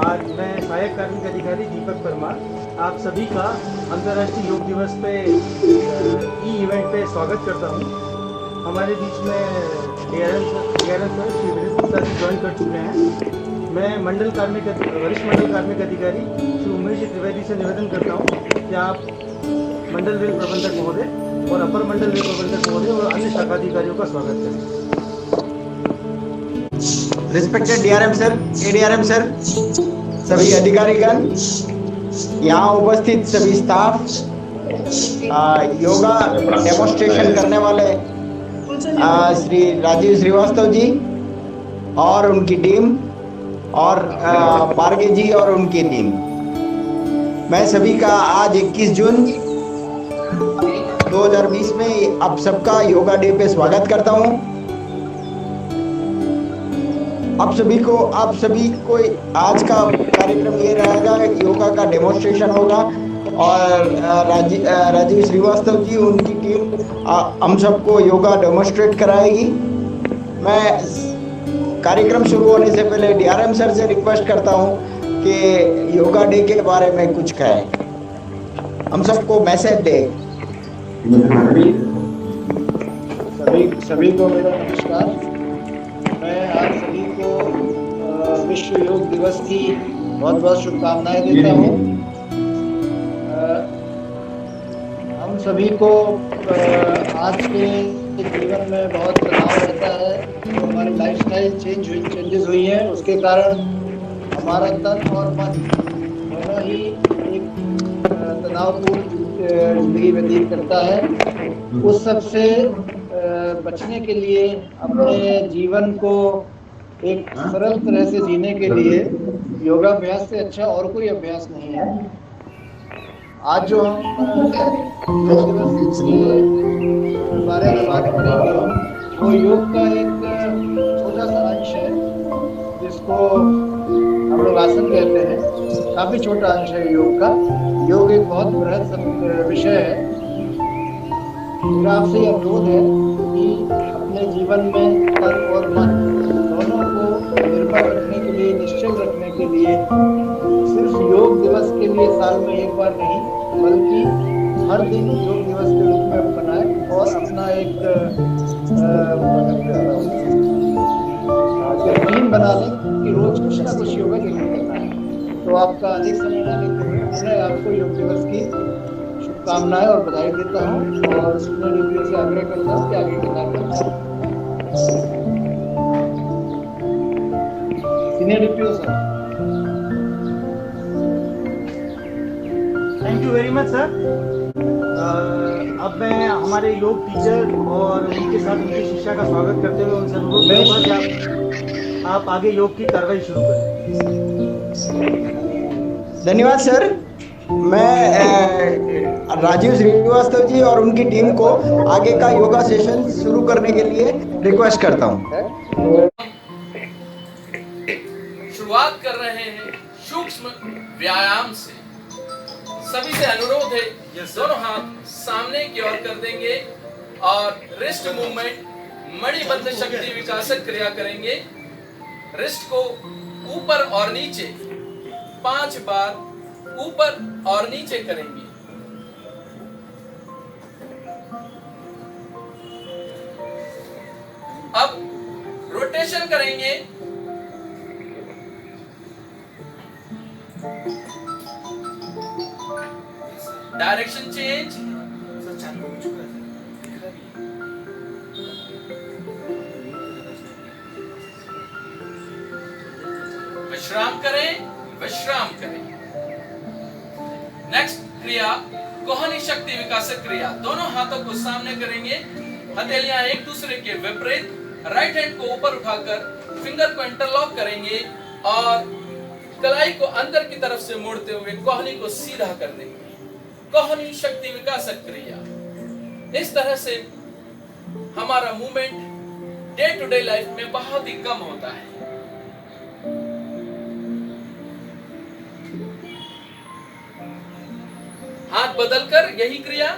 आज मैं सहायक कार्मिक अधिकारी दीपक परमार आप सभी का अंतर्राष्ट्रीय योग दिवस पे ई इवेंट पे स्वागत करता हूँ। हमारे बीच में DRM sir Shri Vineet Gupta ji join कर चुके हैं। मैं वरिष्ठ मंडल कार्मिक अधिकारी श्री उमेश त्रिवेदी से निवेदन करता हूँ कि आप मंडल रेल प्रबंधक महोदय और अपर मंडल रेल प्रबंधक महोदय और अन्य शाखाधिकारियों का स्वागत करें। Respected DRM sir, ADRM sir, सभी अधिकारीगण, यहाँ उपस्थित सभी स्टाफ, योगा डेमोन्स्ट्रेशन करने वाले श्री राजीव श्रीवास्तव जी और उनकी टीम और पारगे जी और उनकी टीम, मैं सभी का आज 21 जून 2020 में आप सबका योगा डे पे स्वागत करता हूँ। आप सभी को आज का कार्यक्रम ये रहेगा, योगा का डेमोन्स्ट्रेशन होगा और राजीव श्रीवास्तव जी उनकी टीम हम सबको योगा डेमोन्स्ट्रेट कराएगी। मैं कार्यक्रम शुरू होने से पहले डीआरएम सर से रिक्वेस्ट करता हूं कि योगा डे के बारे में कुछ कहें, हम सबको मैसेज दे। सभी को मेरा नमस्कार। मैं आप सभी को विश्व योग दिवस की बहुत बहुत शुभकामनाएं देता हूँ। हम सभी को आज के जीवन में बहुत तनाव रहता है, तो हमारी लाइफस्टाइल चेंजेस हुई है, उसके कारण हमारा तन और मन दोनों ही एक तनावपूर्ण जिंदगी व्यतीत करता है। उस सब से बचने के लिए, अपने जीवन को एक सरल तरह से जीने के लिए योगाभ्यास से अच्छा और कोई अभ्यास नहीं है। आज जो हम योग दिवस के बारे में बात करेंगे वो योग का एक छोटा सा अंश है जिसको हम लोग आसन कहते हैं। काफी छोटा अंश है योग का। योग एक बहुत बृहद विषय है। मेरा आपसे यह अनुरोध है कि अपने जीवन में तन और मन दोनों को निर्भर रखने के लिए, निश्चल रखने के लिए सिर्फ योग दिवस के लिए साल में एक बार नहीं, बल्कि हर दिन योग दिवस के रूप में बनाए और अपना एक रूटीन बना लें कि रोज कुछ ना कुछ योगा जरूर करना है। तो आपका अधिक समय न लेते हुए मैं आपको योग दिवस की शुभकामनाएं और बधाई देता हूँ और सीनियर डीपीओ से आग्रह करता हूँ कि आगे के कार्यक्रम senior DPO sir. Thank you very much sir. अब मैं हमारे योग टीचर और उनके साथ उनकी शिक्षा का स्वागत करते हुए उनसे अनुरोध करूँगा कि आप आगे योग की कार्रवाई शुरू करें। धन्यवाद सर। मैं राजीव श्रीवास्तव जी और उनकी टीम को आगे का योगा सेशन शुरू करने के लिए रिक्वेस्ट करता हूं। शुरुआत कर रहे हैं सूक्ष्म व्यायाम से। सभी से अनुरोध है, दोनों हाथ सामने की ओर कर देंगे और रिस्ट मूवमेंट मणिबंध शक्ति विकासक क्रिया करेंगे। रिस्ट को ऊपर और नीचे 5 बार ऊपर और नीचे करेंगे। अब रोटेशन करेंगे। Direction change. विश्राम करें, विश्राम करें। नेक्स्ट क्रिया कोहनी शक्ति विकासक क्रिया। दोनों हाथों को सामने करेंगे, हथेलियां एक दूसरे के विपरीत। राइट हैंड को ऊपर उठाकर फिंगर को इंटरलॉक करेंगे और कलाई को अंदर की तरफ से मोड़ते हुए कोहनी को सीधा कर देंगे। कोहनी शक्ति विकासक क्रिया। इस तरह से हमारा movement day to day life में बहुत ही कम होता है। हाथ बदलकर यही क्रिया।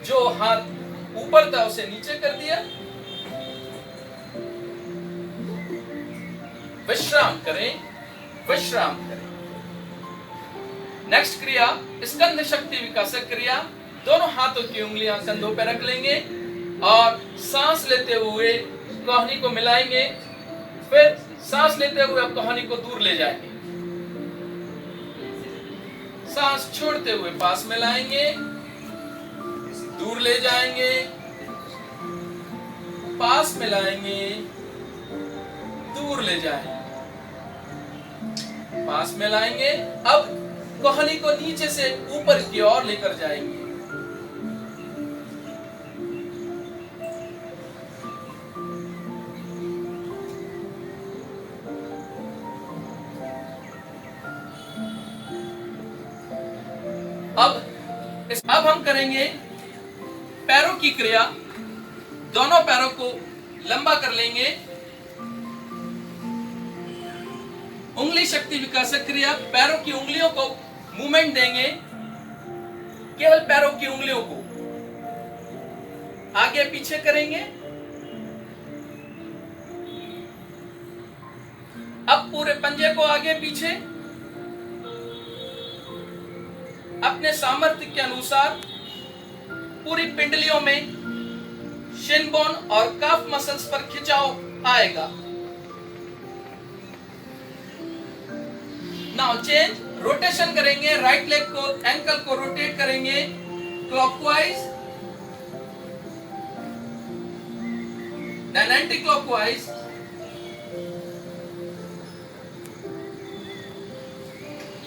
जो हाथ ऊपर था उसे नीचे कर दिया। विश्राम करें, विश्राम करें। नेक्स्ट क्रिया स्कंध शक्ति विकासक क्रिया। दोनों हाथों की उंगलियां कंधों पर रख लेंगे और सांस लेते हुए कोहनी को मिलाएंगे। फिर सांस लेते हुए अब कोहनी को दूर ले जाएंगे। सांस छोड़ते हुए पास में लाएंगे, दूर ले जाएंगे, पास में लाएंगे, दूर ले जाएंगे, पास में लाएंगे। अब कोहनी को नीचे से ऊपर की ओर लेकर जाएंगे। अब हम करेंगे पैरों की क्रिया। दोनों पैरों को लंबा कर लेंगे। उंगली शक्ति विकासक क्रिया। पैरों की उंगलियों को मूवमेंट देंगे, केवल पैरों की उंगलियों को आगे पीछे करेंगे। अब पूरे पंजे को आगे पीछे अपने सामर्थ्य के अनुसार पूरी पिंडलियों में शिन बोन और काफ मसल्स पर खिंचाव आएगा। नाउ चेंज, रोटेशन करेंगे। राइट लेग को, एंकल को रोटेट करेंगे क्लॉकवाइज, देन एंटी क्लॉकवाइज।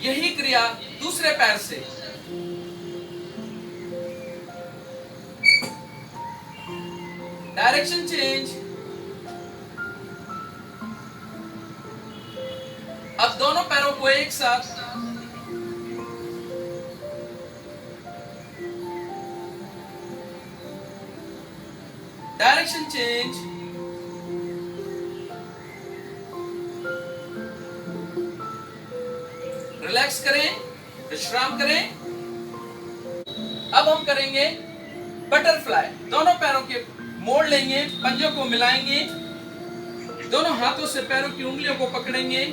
यही क्रिया दूसरे पैर से। Direction change. अब दोनों पैरों को एक साथ डायरेक्शन चेंज। रिलैक्स करें, विश्राम करें। अब हम करेंगे बटरफ्लाई। दोनों पैरों के मोड़ लेंगे, पंजों को मिलाएंगे, दोनों हाथों से पैरों की उंगलियों को पकड़ेंगे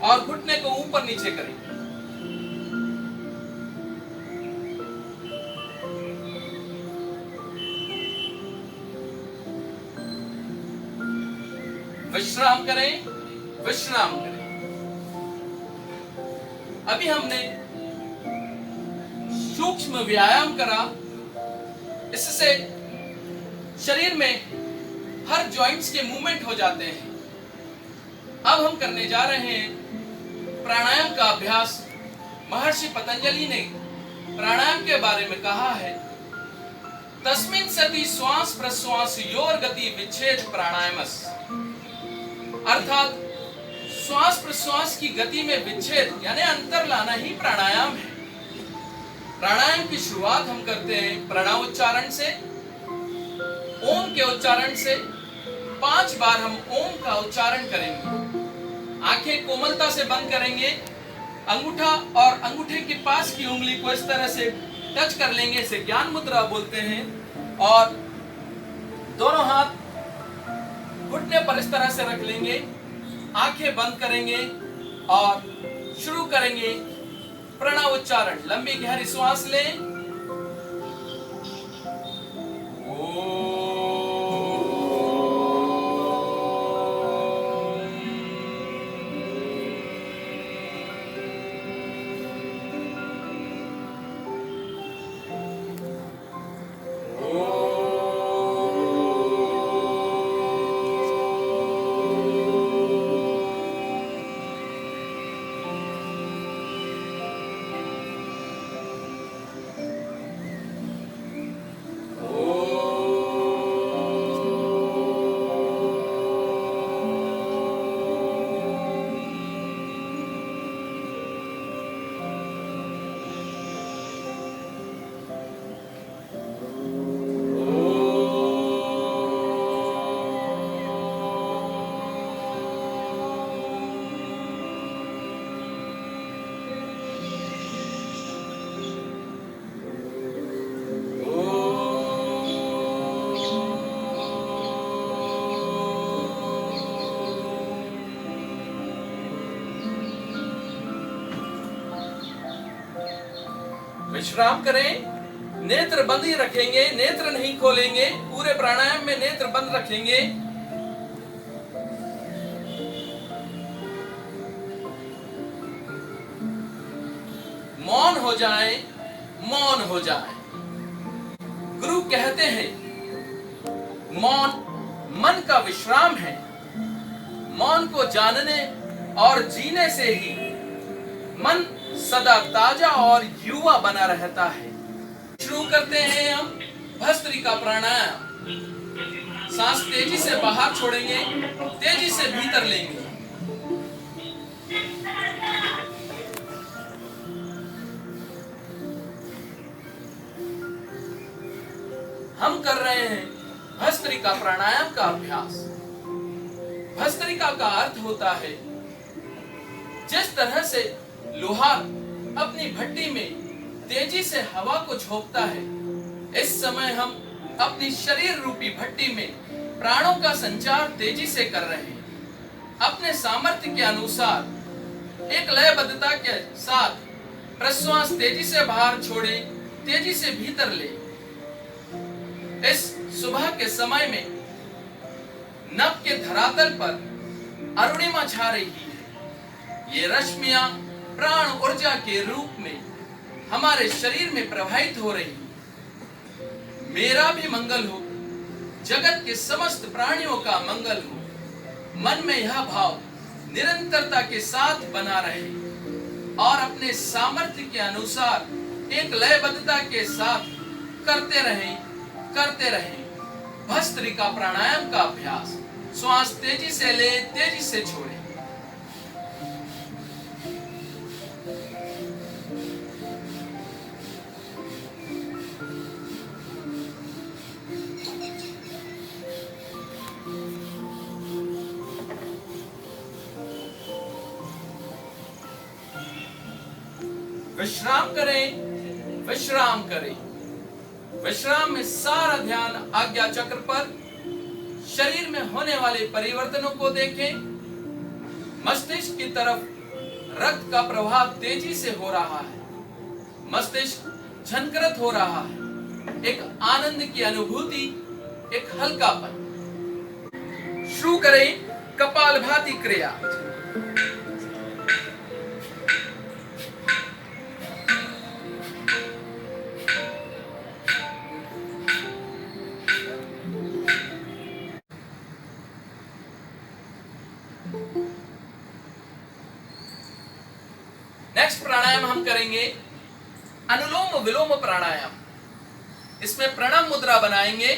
और घुटने को ऊपर नीचे करेंगे। विश्राम करें, विश्राम करें। अभी हमने सूक्ष्म व्यायाम करा। इससे शरीर में हर जॉइंट्स के मूवमेंट हो जाते हैं। अब हम करने जा रहे हैं प्राणायाम का अभ्यास। महर्षि पतंजलि ने प्राणायाम के बारे में कहा है, तस्मिन् सति श्वास प्रश्वास योर गति विच्छेद प्राणायामस। अर्थात श्वास प्रश्वास की गति में विच्छेद यानी अंतर लाना ही प्राणायाम है। प्राणायाम की शुरुआत हम करते हैं प्रणव उच्चारण से। ओम के उच्चारण से 5 बार हम ओम का उच्चारण करेंगे। आंखें कोमलता से बंद करेंगे। अंगूठा और अंगूठे के पास की उंगली को इस तरह से टच कर लेंगे, इसे ज्ञान मुद्रा बोलते हैं। और दोनों हाथ घुटने पर इस तरह से रख लेंगे, आंखें बंद करेंगे और शुरू करेंगे प्रणव उच्चारण। लंबी गहरी श्वास लें। विश्राम करें, नेत्र बंद ही रखेंगे, नेत्र नहीं खोलेंगे, पूरे प्राणायाम में नेत्र बंद रखेंगे। मौन हो जाए, मौन हो जाए। गुरु कहते हैं मौन मन का विश्राम है। मौन को जानने और जीने से ही मन सदा ताजा और युवा बना रहता है। शुरू करते हैं हम भस्त्रिका प्राणायाम। सांस तेजी से बाहर छोड़ेंगे, तेजी से भीतर लेंगे। हम कर रहे हैं भस्त्रिका प्राणायाम का अभ्यास। भस्त्रिका का अर्थ होता है जिस तरह से लोहार अपनी भट्टी में तेजी से हवा को झोंकता है, इस समय हम अपनी शरीर रूपी भट्टी में प्राणों का संचार तेजी से कर रहे हैं। अपने सामर्थ्य के अनुसार एक लयबद्धता के साथ प्रश्वास तेजी से बाहर छोड़े, तेजी से भीतर ले। इस सुबह के समय में नभ के धरातल पर अरुणिमा छा रही है। ये रश्मियां प्राण ऊर्जा के रूप में हमारे शरीर में प्रवाहित हो रही है। मेरा भी मंगल हो, जगत के समस्त प्राणियों का मंगल हो। मन में यह भाव निरंतरता के साथ बना रहे और अपने सामर्थ्य के अनुसार एक लयबद्धता के साथ करते रहें भस्त्रिका प्राणायाम का अभ्यास। श्वास तेजी से ले, तेजी से छोड़े। विश्राम करें, विश्राम करें। विश्राम में सारा ध्यान आज्ञा चक्र पर, शरीर में होने वाले परिवर्तनों को देखें। मस्तिष्क की तरफ रक्त का प्रवाह तेजी से हो रहा है। मस्तिष्क झनकृत हो रहा है। एक आनंद की अनुभूति, एक हल्कापन। शुरू करें कपालभाति क्रिया। नेक्स्ट प्राणायाम हम करेंगे अनुलोम विलोम प्राणायाम। इसमें प्रणव मुद्रा बनाएंगे।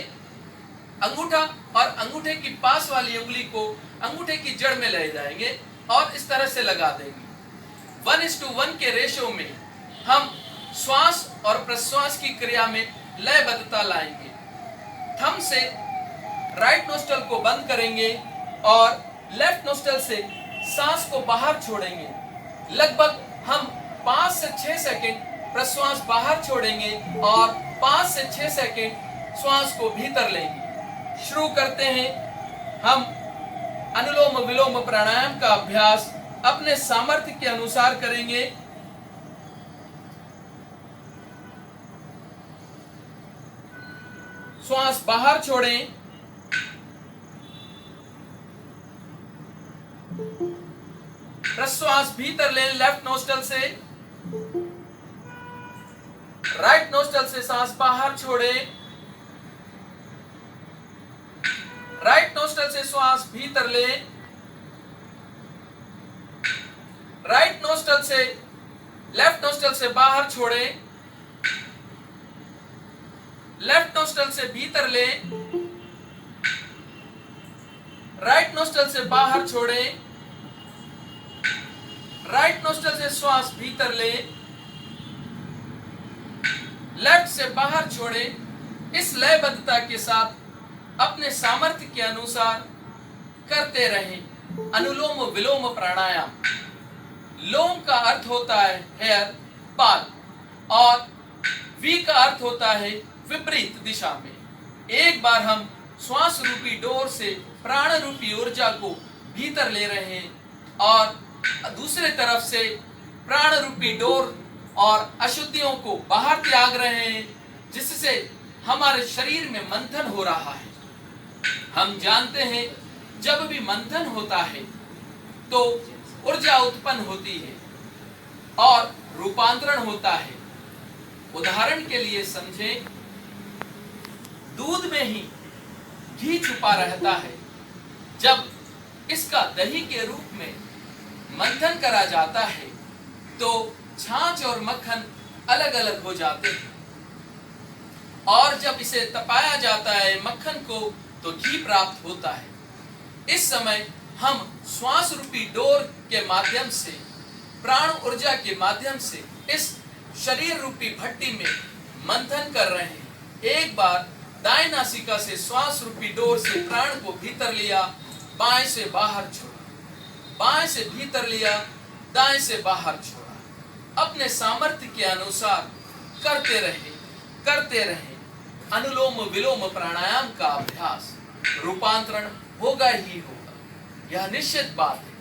अंगूठा और अंगूठे की पास वाली उंगली को अंगूठे की जड़ में ले जाएंगे और इस तरह से लगा देंगे। 1:1 के रेशो में हम श्वास और प्रश्वास की क्रिया में लयबद्धता लाएंगे। थंब से राइट नोस्ट्रल को बंद करेंगे और लेफ्ट नोस्ट्रल से सांस को बाहर छोड़ेंगे। लगभग हम 5 से 6 सेकंड प्रश्वास बाहर छोड़ेंगे और 5 से 6 सेकंड श्वास को भीतर लेंगे। शुरू करते हैं हम अनुलोम विलोम प्राणायाम का अभ्यास। अपने सामर्थ्य के अनुसार करेंगे। श्वास बाहर छोड़ें, प्रश्वास भीतर लें लेफ्ट नोस्ट्रल से। राइट नोस्ट्रल से सांस बाहर छोड़ें। राइट नोस्ट्रल से श्वास भीतर लें। राइट नोस्ट्रल से लेफ्ट नोस्ट्रल से बाहर छोड़ें। लेफ्ट नोस्ट्रल से भीतर लें। राइट नोस्ट्रल से बाहर छोड़ें। राइट नोस्ट्रल से श्वास भीतर लें। लेफ्ट से बाहर छोड़ें। इस लयबद्धता के साथ अपने सामर्थ्य के अनुसार करते रहें अनुलोम विलोम प्राणायाम। लोम का अर्थ होता है हेयर, बाल, और वी का अर्थ होता है विपरीत दिशा में। एक बार हम श्वास रूपी डोर से प्राण रूपी ऊर्जा को भीतर ले रहे हैं और दूसरे तरफ से प्राण रूपी डोर और अशुद्धियों को बाहर त्याग रहे हैं, जिससे हमारे शरीर में मंथन हो रहा है। हम जानते हैं जब भी मंथन होता है तो ऊर्जा उत्पन्न होती है और रूपांतरण होता है। उदाहरण के लिए समझें, दूध में ही घी छुपा रहता है। जब इसका दही के रूप में मंथन करा जाता है तो छाछ और मक्खन अलग अलग हो जाते हैं, और जब इसे तपाया जाता है मक्खन को तो घी प्राप्त होता है। इस समय हम श्वास रूपी डोर के माध्यम से, प्राण ऊर्जा के माध्यम से इस शरीर रूपी भट्टी में मंथन कर रहे हैं। एक बार दाएं नासिका से श्वास रूपी डोर से प्राण को भीतर लिया, बाएं से बाहर छोड़ा, बाएं से भीतर लिया, दाएं से बाहर छोड़ा। अपने सामर्थ्य के अनुसार करते रहे अनुलोम विलोम प्राणायाम का अभ्यास। रूपांतरण होगा ही होगा, यह निश्चित बात है।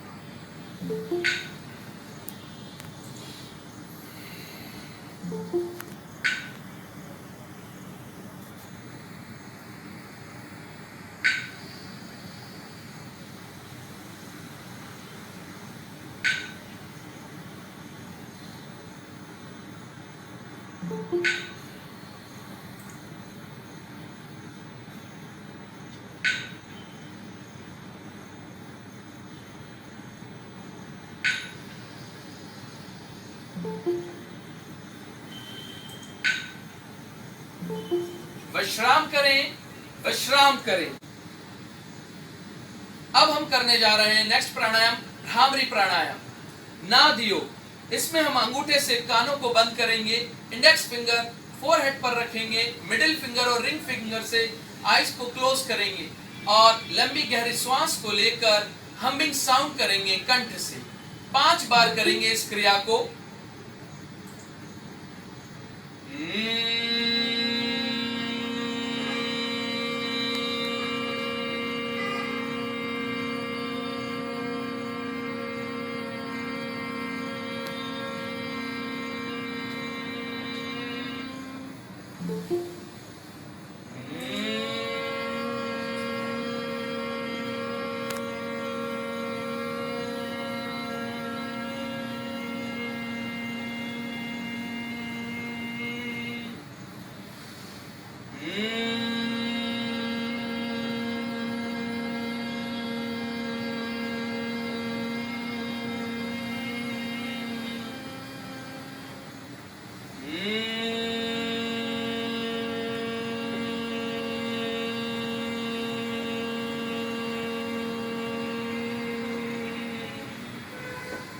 विश्राम करें, विश्राम करें। अब हम करने जा रहे हैं नेक्स्ट प्राणायाम, भ्रामरी प्राणायाम। नाद योग। इसमें हम अंगूठे से कानों को बंद करेंगे, इंडेक्स फिंगर फोरहेड पर रखेंगे, मिडिल फिंगर और रिंग फिंगर से आईज को क्लोज करेंगे और लंबी गहरी श्वास को लेकर हमिंग साउंड करेंगे कंठ से। 5 बार करेंगे इस क्रिया को।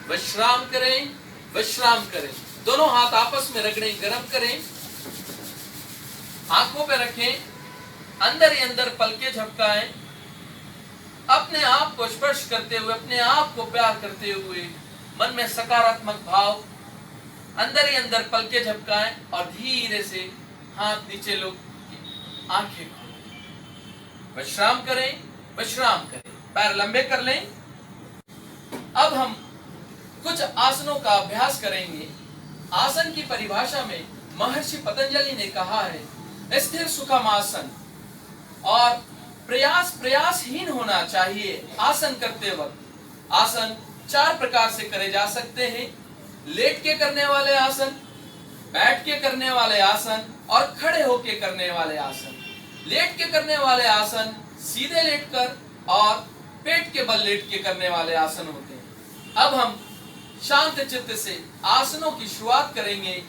विश्राम करें, विश्राम करें। दोनों हाथ आपस में रगड़ें, गर्म करें, आंखों पे रखें, अंदर ही अंदर पलके झपकाएं, अपने आप को स्पर्श करते हुए, अपने आप को प्यार करते हुए, मन में सकारात्मक भाव, अंदर ही अंदर पलके झपकाएं और धीरे से हाथ नीचे लो, आंखें खोलें। विश्राम करें, विश्राम करें। पैर लंबे कर लें। अब हम कुछ आसनों का अभ्यास करेंगे। आसन की परिभाषा में महर्षि पतंजलि ने कहा है स्थिर सुखम आसन, और प्रयासहीन होना चाहिए आसन करते वक्त। आसन 4 प्रकार से करे जा सकते हैं। लेट के करने वाले आसन, बैठ के करने वाले आसन और खड़े होके करने वाले आसन। लेट के करने वाले आसन सीधे लेटकर और पेट के बल लेट के करने वाले आसन होते हैं। अब हम शांत चित्त से आसनों की शुरुआत करेंगे।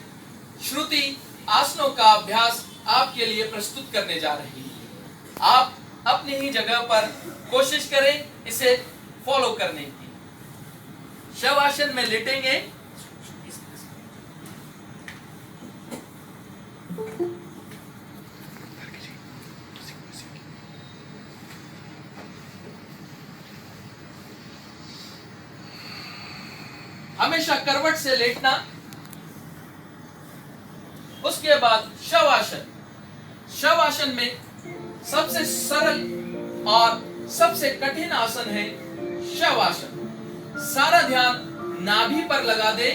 श्रुति आसनों का अभ्यास आपके लिए प्रस्तुत करने जा रही है। आप अपनी ही जगह पर कोशिश करें इसे फॉलो करने की। शवासन में लेटेंगे। हमेशा करवट से लेटना। उसके बाद शवासन। शवासन में सबसे सरल और सबसे कठिन आसन है शवासन। सारा ध्यान नाभि पर लगा दे।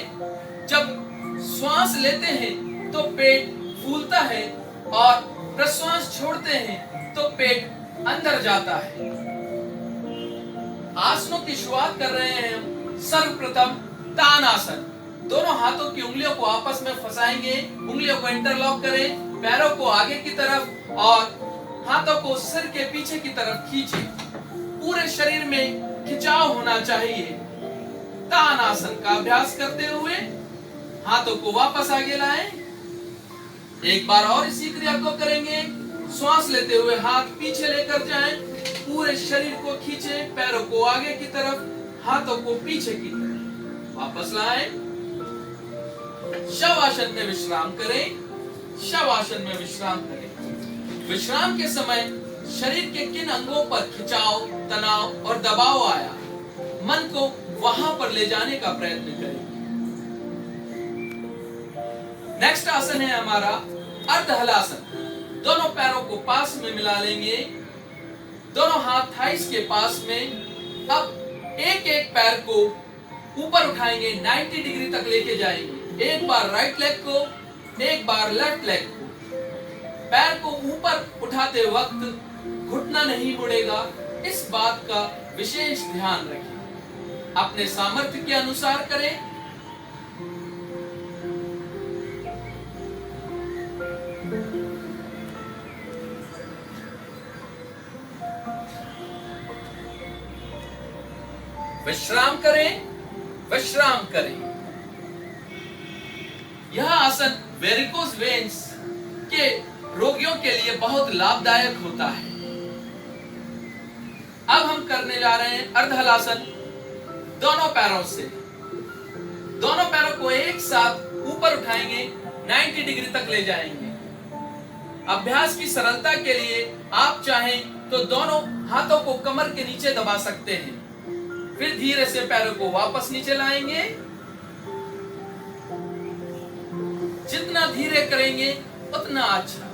जब श्वास लेते हैं तो पेट फूलता है और प्रश्वास छोड़ते हैं तो पेट अंदर जाता है। आसनों की शुरुआत कर रहे हैं हम। सर्वप्रथम तानासन। दोनों हाथों की उंगलियों को आपस में फंसाएंगे, उंगलियों को इंटरलॉक करें, पैरों को आगे की तरफ और हाथों को सिर के पीछे की तरफ खींचें। पूरे शरीर में खिंचाव होना चाहिए। तानासन का अभ्यास करते हुए हाथों को वापस आगे लाएं। एक बार और इसी क्रिया को करेंगे। श्वास लेते हुए हाथ पीछे लेकर जाएं, पूरे शरीर को खींचें, पैरों को आगे की तरफ, हाथों को पीछे की तरफ वापस लाएं। शवासन में विश्राम करें। शवासन में विश्राम करें। विश्राम के समय शरीर के किन अंगों पर खिंचाव, तनाव और दबाव आया, मन को वहां पर ले जाने का प्रयत्न करें। नेक्स्ट आसन है हमारा अर्धहलासन। दोनों पैरों को पास में मिला लेंगे, दोनों हाथ थाइस के पास में। अब एक एक पैर को ऊपर उठाएंगे, 90 डिग्री तक लेके जाएंगे। एक बार राइट लेग को, एक बार लेफ्ट लेग को। पैर को ऊपर उठाते वक्त घुटना नहीं मुड़ेगा, इस बात का विशेष ध्यान रखें। अपने सामर्थ्य के अनुसार करें। विश्राम करें, विश्राम करें। यह आसन वेरिकोज वेन्स के रोगियों के लिए बहुत लाभदायक होता है। अब हम करने जा रहे हैं अर्धहलासन। दोनों पैरों से, दोनों पैरों को एक साथ ऊपर उठाएंगे, 90 डिग्री तक ले जाएंगे। अभ्यास की सरलता के लिए आप चाहें तो दोनों हाथों को कमर के नीचे दबा सकते हैं। फिर धीरे से पैरों को वापस नीचे लाएंगे। जितना धीरे करेंगे उतना अच्छा।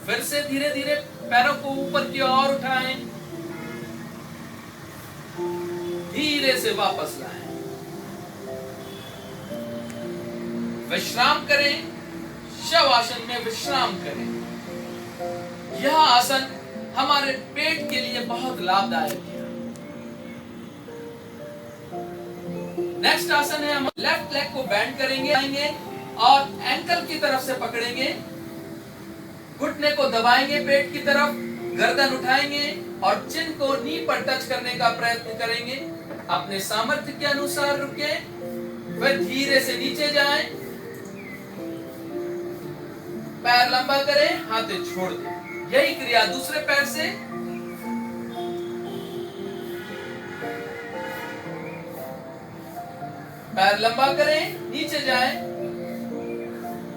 फिर से धीरे धीरे पैरों को ऊपर की ओर उठाएं, धीरे से वापस लाएं। विश्राम करें। शवासन में विश्राम करें। यह आसन हमारे पेट के लिए बहुत लाभदायक है। नेक्स्ट आसन है हम लेफ्ट लेग को बेंड करेंगे, आएंगे और एंकल की तरफ से पकड़ेंगे, घुटने को दबाएंगे पेट की तरफ, गर्दन उठाएंगे और चिन को नी पर टच करने का प्रयत्न करेंगे। अपने सामर्थ्य के अनुसार रुके, फिर धीरे से नीचे जाएं, पैर लंबा करें, हाथ छोड़ दें। यही क्रिया दूसरे पैर से। पैर लंबा करें, नीचे जाएं।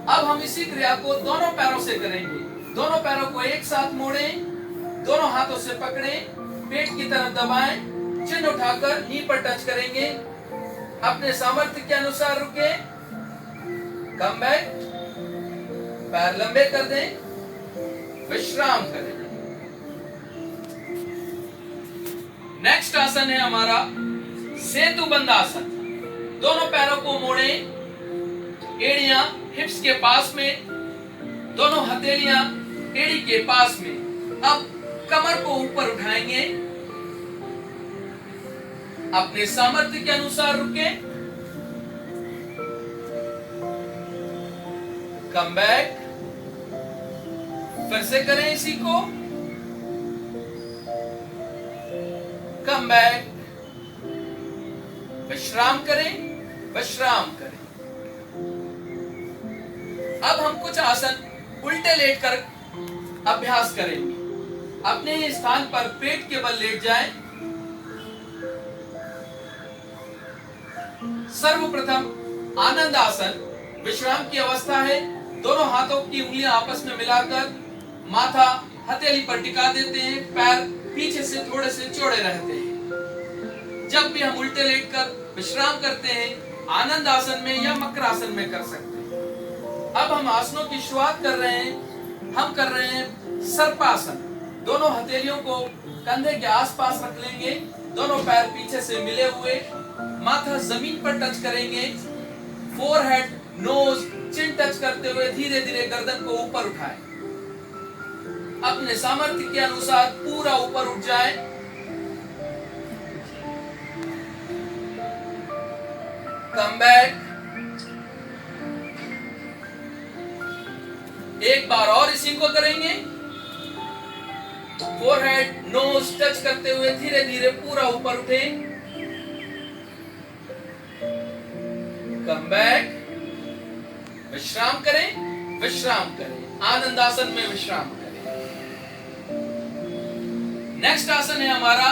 अब हम इसी क्रिया को दोनों पैरों से करेंगे। दोनों पैरों को एक साथ मोड़ें, दोनों हाथों से पकड़ें, पेट की तरफ दबाएं, चिन्ह उठाकर नी पर टच करेंगे। अपने सामर्थ्य के अनुसार रुके, कम बैक, पैर लंबे कर दें, विश्राम करें। नेक्स्ट आसन है हमारा सेतुबंध आसन। दोनों पैरों को मोड़ें, एड़ियां हिप्स के पास में, दोनों हथेलियां एड़ी के पास में। अब कमर को ऊपर उठाएंगे, अपने सामर्थ्य के अनुसार रुके, कम बैक, फिर से करें इसी को, कम बैक, विश्राम करें, विश्राम करें। अब हम कुछ आसन उल्टे लेटकर अभ्यास करेंगे। अपने ही स्थान पर पेट के बल लेट जाएं। सर्वप्रथम आनंद आसन विश्राम की अवस्था है। दोनों हाथों की उंगलियां आपस में मिलाकर माथा हथेली पर टिका देते हैं, पैर पीछे से थोड़े से चौड़े रहते हैं। जब भी हम उल्टे लेटकर विश्राम करते हैं, आनंद आसन में या मकर आसन में कर सकते हैं। अब हम आसनों की शुरुआत कर रहे हैं। हम कर रहे हैं सर्पासन। दोनों हथेलियों को कंधे के आसपास रख लेंगे, दोनों पैर पीछे से मिले हुए, माथा जमीन पर टच करेंगे, फोरहेड नोज चिन टच करते हुए धीरे धीरे गर्दन को ऊपर उठाएं। अपने सामर्थ्य के अनुसार पूरा ऊपर उठ जाए। Come back. एक बार और इसी को करेंगे। फोरहेड नोज टच करते हुए धीरे धीरे पूरा ऊपर उठे। Come back. विश्राम करें, विश्राम करें, आनंद आसन में विश्राम करें। नेक्स्ट आसन है हमारा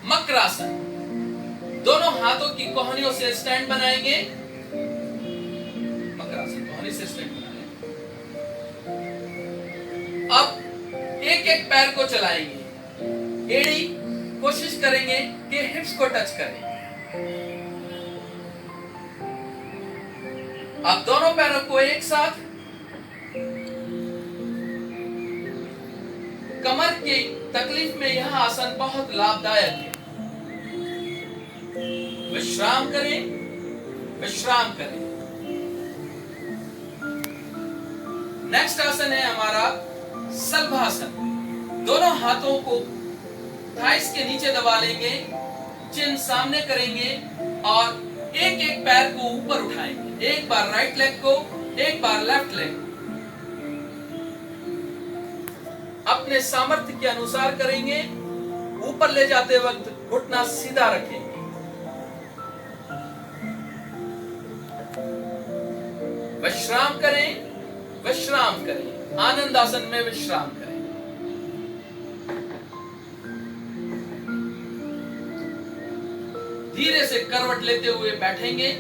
मकरासन। दोनों हाथों की कोहनियों से स्टैंड बनाएंगे। मकरासन कोहनी से स्टैंड बना लें। अब एक एक पैर को चलाएंगे। एड़ी कोशिश करेंगे कि हिप्स को टच करें। अब दोनों पैरों को एक साथ कमर की तकलीफ में यह आसन बहुत लाभदायक है। विश्राम करें, विश्राम करें। नेक्स्ट आसन है हमारा सल्भासन। दोनों हाथों को थाइस के नीचे दबा लेंगे, चिन सामने करेंगे और एक एक पैर को ऊपर उठाएंगे। एक बार राइट लेग को, एक बार लेफ्ट लेग। अपने सामर्थ्य के अनुसार करेंगे। ऊपर ले जाते वक्त घुटना सीधा रखेंगे। विश्राम करें, विश्राम करें, आनंद आसन में विश्राम करें। धीरे से करवट लेते हुए बैठेंगे।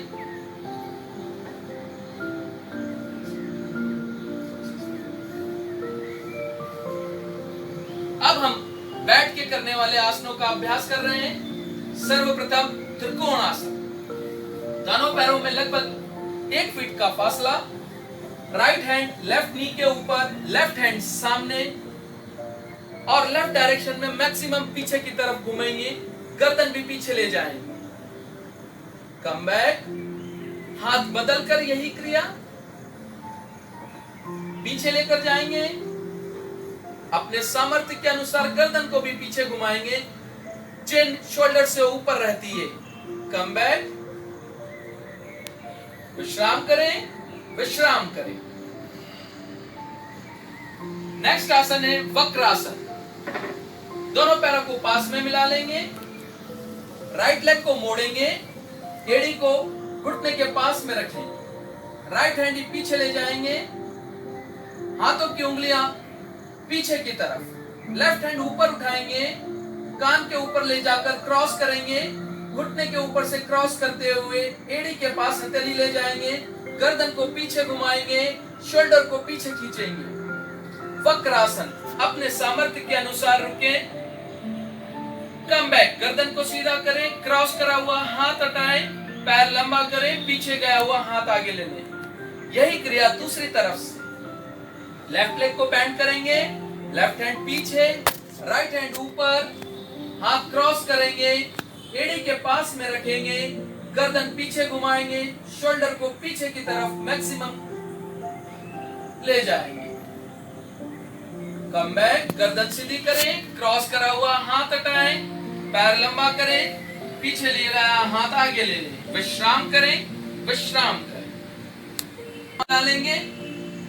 अब हम बैठ के करने वाले आसनों का अभ्यास कर रहे हैं। सर्वप्रथम त्रिकोण आसन। दोनों पैरों में लगभग 1 फीट का फासला। राइट हैंड लेफ्ट नी के ऊपर, लेफ्ट हैंड सामने और लेफ्ट डायरेक्शन में मैक्सिमम पीछे की तरफ घूमेंगे। गर्दन भी पीछे ले जाएंगे। Come back. हाथ बदलकर यही क्रिया पीछे लेकर जाएंगे। अपने सामर्थ्य के अनुसार गर्दन को भी पीछे घुमाएंगे। चिन शोल्डर से ऊपर रहती है। Come back. विश्राम करें, विश्राम करें। नेक्स्ट आसन है वक्रासन। दोनों पैरों को पास में मिला लेंगे। राइट लेग को मोड़ेंगे। एड़ी को घुटने के पास में रखें। राइट हैंड पीछे ले जाएंगे। हाथों की उंगलियां पीछे की तरफ। लेफ्ट हैंड ऊपर उठाएंगे। कान के ऊपर ले जाकर क्रॉस करेंगे। घुटने के ऊपर से क्रॉस करते हुए एड़ी के पास हथेली ले जाएंगे। गर्दन को पीछे घुमाएंगे। शोल्डर को पीछे खींचेंगे। वक्रासन। अपने सामर्थ्य के अनुसार रुकें। Come back. गर्दन को सीधा करें। क्रॉस करा हुआ हाथ हटाएं। पैर लंबा करें। पीछे गया हुआ हाथ आगे ले लें। यही क्रिया दूसरी तरफ से। लेफ्ट लेग को बेंड करेंगे। लेफ्ट हैंड पीछे, राइट हैंड ऊपर। हाथ क्रॉस करेंगे। एड़ी के पास में रखेंगे। गर्दन पीछे घुमाएंगे। शोल्डर को पीछे की तरफ मैक्सिमम ले जाएंगे। Come back. गर्दन सीधी करें। क्रॉस करा हुआ हाथ हटाएं। पैर लंबा करें। पीछे ले रहा हाथ आगे ले लें। विश्राम करें, विश्राम करें। बना लेंगे।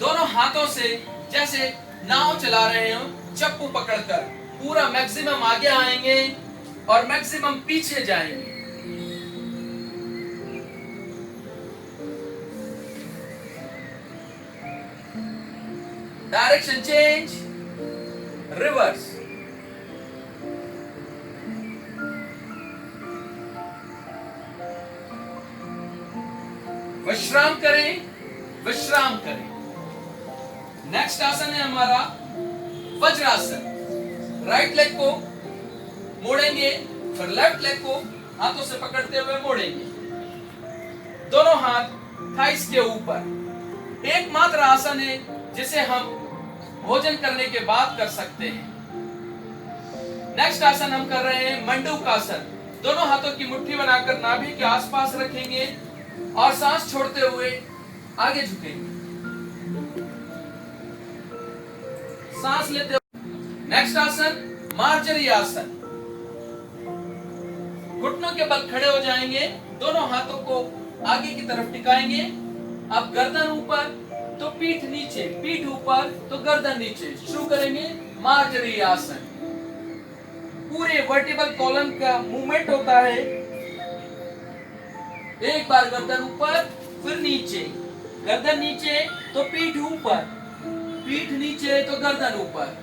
दोनों हाथों से जैसे नाव चला रहे हो, चप्पू पकड़कर पूरा मैक्सिमम आगे आएंगे और मैक्सिमम पीछे जाएंगे। Direction change, reverse. विश्राम करें, विश्राम करें। नेक्स्ट आसन है हमारा वज्रासन। राइट लेग को मोड़ेंगे, फिर लेफ्ट लेग को हाथों से पकड़ते हुए मोड़ेंगे। दोनों हाथ थाइस के ऊपर। एकमात्र आसन है जिसे हम भोजन करने के बाद कर सकते हैं। नेक्स्ट आसन हम कर रहे हैं मंडूकासन। दोनों हाथों की मुट्ठी बनाकर नाभि के आसपास रखेंगे और सांस छोड़ते हुए आगे झुकेंगे, सांस लेते हुए। नेक्स्ट आसन मार्जरी आसन। घुटनों के बल खड़े हो जाएंगे, दोनों हाथों को आगे की तरफ टिकाएंगे। अब गर्दन ऊपर तो पीठ नीचे, पीठ ऊपर तो गर्दन नीचे। शुरू करेंगे मार्जरी आसन। पूरे वर्टिकल कॉलम का मूवमेंट होता है। एक बार गर्दन ऊपर, फिर नीचे, गर्दन नीचे तो पीठ ऊपर, पीठ नीचे तो गर्दन ऊपर।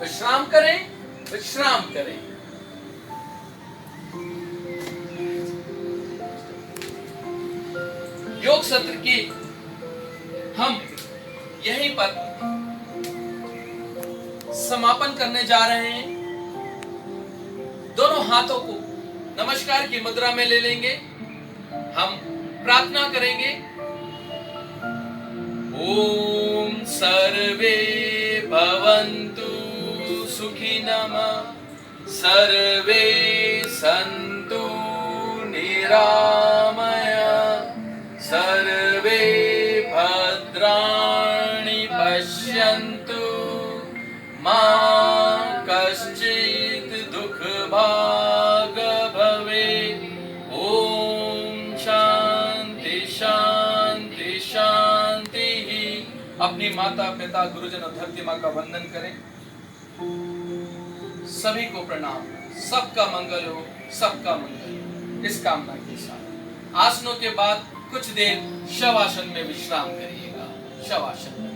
विश्राम करें, विश्राम करें। योग सत्र की हम यहीं पर समापन करने जा रहे हैं। दोनों हाथों को नमस्कार की मुद्रा में ले लेंगे। हम प्रार्थना करेंगे। ओम सर्वे भवन्तु सुखिनः, सर्वे सन्तु निरामयाः, सर्वे भद्राणि पश्यन्तु, मा कश्चित् दुःखभाग् भवेत्। ओम शांति शांति शांति। अपनी माता पिता गुरुजन और धरती माँ का वंदन करें। सभी को प्रणाम। सबका मंगल हो, सबका मंगल हो, इस कामना के साथ आसनों के बाद कुछ देर शवासन में विश्राम करिएगा। शवासन में